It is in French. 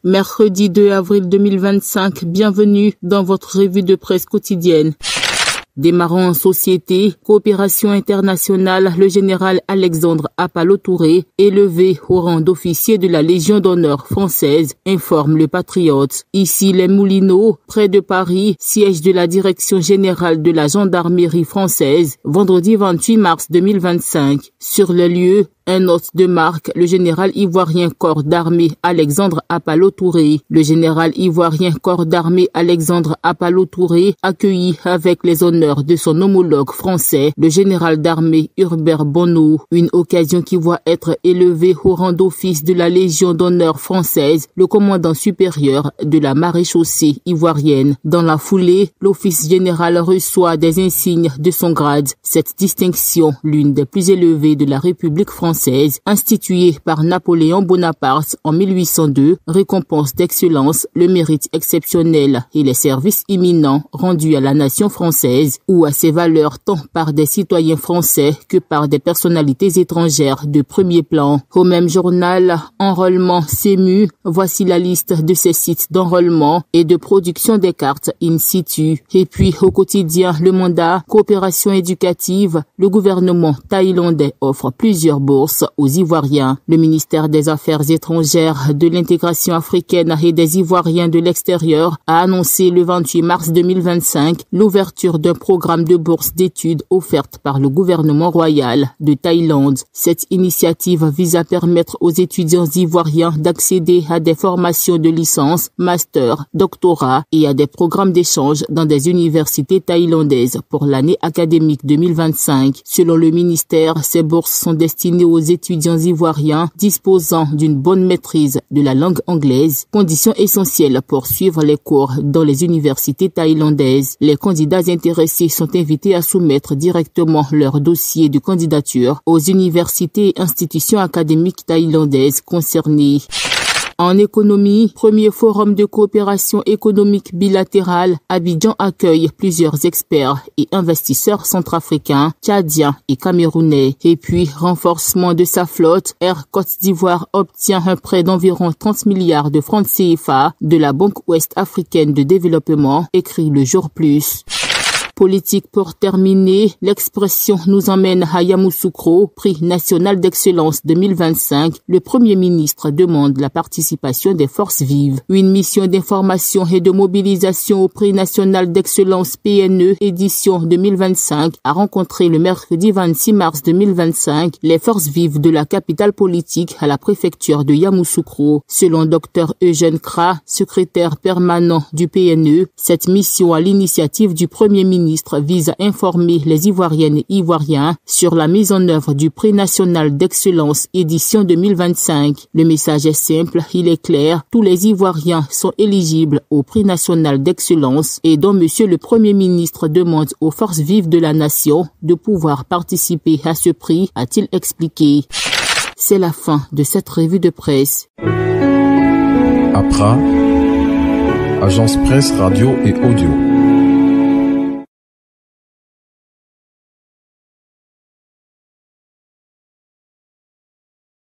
Mercredi 2 avril 2025, bienvenue dans votre revue de presse quotidienne. Démarrant en société, coopération internationale, le général Alexandre Appalo-Touré, élevé au rang d'officier de la Légion d'honneur française, informe le Patriote. Ici les Moulineaux, près de Paris, siège de la direction générale de la gendarmerie française, vendredi 28 mars 2025. Sur le lieu, un hôte de marque, le général ivoirien corps d'armée Alexandre Appalo-Touré. Le général ivoirien corps d'armée Alexandre Appalo-Touré, accueilli avec les honneurs de son homologue français, le général d'armée Hubert Bonneau. Une occasion qui voit être élevé au rang d'office de la Légion d'honneur française, le commandant supérieur de la maréchaussée ivoirienne. Dans la foulée, l'office général reçoit des insignes de son grade. Cette distinction, l'une des plus élevées de la République française, instituée par Napoléon Bonaparte en 1802, récompense d'excellence le mérite exceptionnel et les services imminents rendus à la nation française ou à ses valeurs tant par des citoyens français que par des personnalités étrangères de premier plan. Au même journal, enrôlement CEMU, voici la liste de ces sites d'enrôlement et de production des cartes in situ. Et puis au quotidien, le mandat coopération éducative, le gouvernement thaïlandais offre plusieurs bourses aux Ivoiriens. Le ministère des Affaires étrangères, de l'intégration africaine et des Ivoiriens de l'extérieur a annoncé le 28 mars 2025 l'ouverture d'un programme de bourse d'études offerte par le gouvernement royal de Thaïlande. Cette initiative vise à permettre aux étudiants ivoiriens d'accéder à des formations de licence, master, doctorat et à des programmes d'échange dans des universités thaïlandaises pour l'année académique 2025. Selon le ministère, ces bourses sont destinées aux étudiants ivoiriens disposant d'une bonne maîtrise de la langue anglaise, condition essentielle pour suivre les cours dans les universités thaïlandaises. Les candidats intéressés sont invités à soumettre directement leur dossier de candidature aux universités et institutions académiques thaïlandaises concernées. En économie, premier forum de coopération économique bilatérale, Abidjan accueille plusieurs experts et investisseurs centrafricains, tchadiens et camerounais. Et puis, renforcement de sa flotte, Air Côte d'Ivoire obtient un prêt d'environ 30 milliards de francs CFA de la Banque Ouest Africaine de Développement, écrit Le Jour Plus. Politique pour terminer, l'expression nous emmène à Yamoussoukro, prix national d'excellence 2025. Le Premier ministre demande la participation des forces vives. Une mission d'information et de mobilisation au prix national d'excellence PNE édition 2025 a rencontré le mercredi 26 mars 2025 les forces vives de la capitale politique à la préfecture de Yamoussoukro. Selon Dr Eugène Kra, secrétaire permanent du PNE, cette mission à l'initiative du Premier ministre vise à informer les Ivoiriennes et Ivoiriens sur la mise en œuvre du prix national d'excellence édition 2025. Le message est simple, il est clair, tous les Ivoiriens sont éligibles au prix national d'excellence et dont Monsieur le Premier ministre demande aux forces vives de la nation de pouvoir participer à ce prix, a-t-il expliqué. C'est la fin de cette revue de presse. APRA, Agence Presse Radio et Audio.